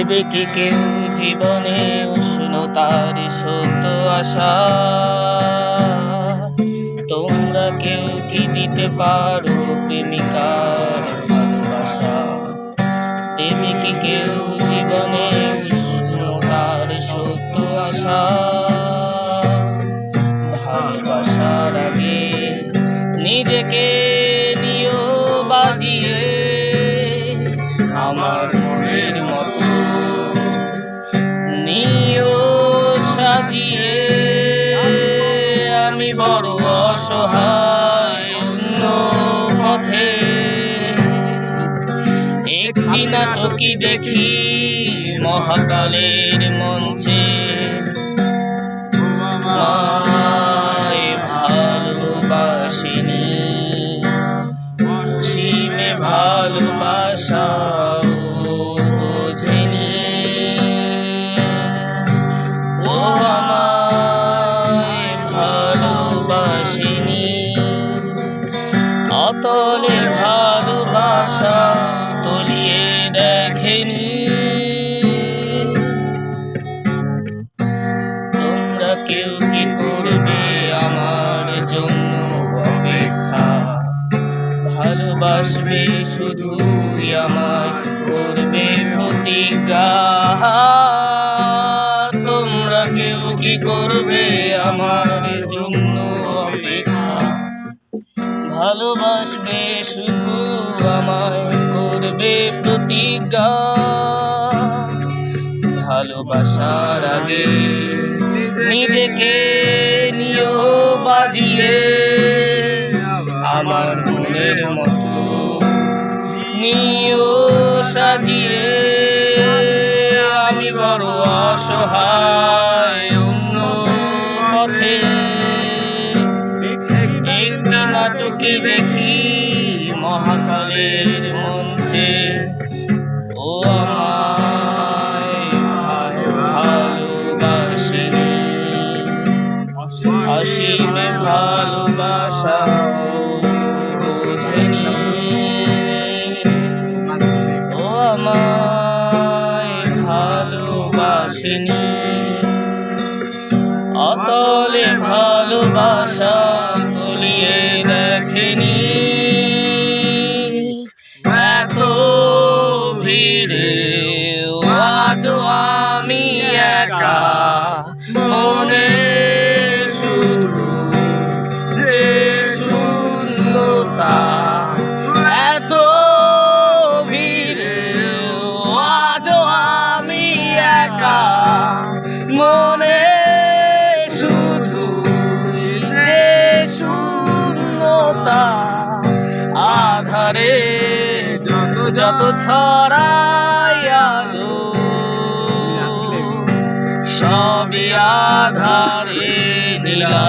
দেবে কি কেউ জীবনে উষ্ণতার সত্য আশা? তোমরা কেউ কি দিতে পারো প্রেমিকার ভালোবাসা? দেবে কি কেউ জীবনে উষ্ণতার সত্য আশা? ভালোবাসার আগে নিজেকে নিও বাজিয়ে, আমার মনের মতো নিও সাজিয়ে। আমি বড় অসহায় অন্য পথে, একটি নাটকই দেখি মহাকালের মঞ্চে। আমায় ভালোবাসিনি, সীমে ভালোবাসা বোঝেনি। ও আমায় ভালোবাসিনি, অতলে ভালোবাসা তলিয়ে দেখেনি। তোমরা কেউ কি করবে আমার জন্য অপেক্ষা? ভালোবাসবে শুধুই আমায়, করবে প্রতিজ্ঞা। তোমরা কেউ কি করবে আমার জন্য অপেক্ষা? ভালোবাসবে শুধু আমায়, করবে প্রতিজ্ঞা। ভালোবাসার আগে নিজেকে নিও বাজিয়ে, আমার মনের মতো নিও সাজিয়ে। আমি বড় অসহায় অন্য পথে, একটি নাটকে দেখি মহাকালের মঞ্চে। ও আমায় ভালোবাসিনি, অসীমে ভালোবাসা বোঝেনি। ও আমায় ভালোবাসিনি, অতলে ভালোবাসা তলিয়ে দেখেনি। এত ভিড়ে আজও আমি একা, মনে শুধু যে শূন্যতা। এত ভিড়ে আজও আমি একা, মনে শুধু যে শূন্যতা। আধারে যত ছড়াই আলো, সবই আধারে নীলা।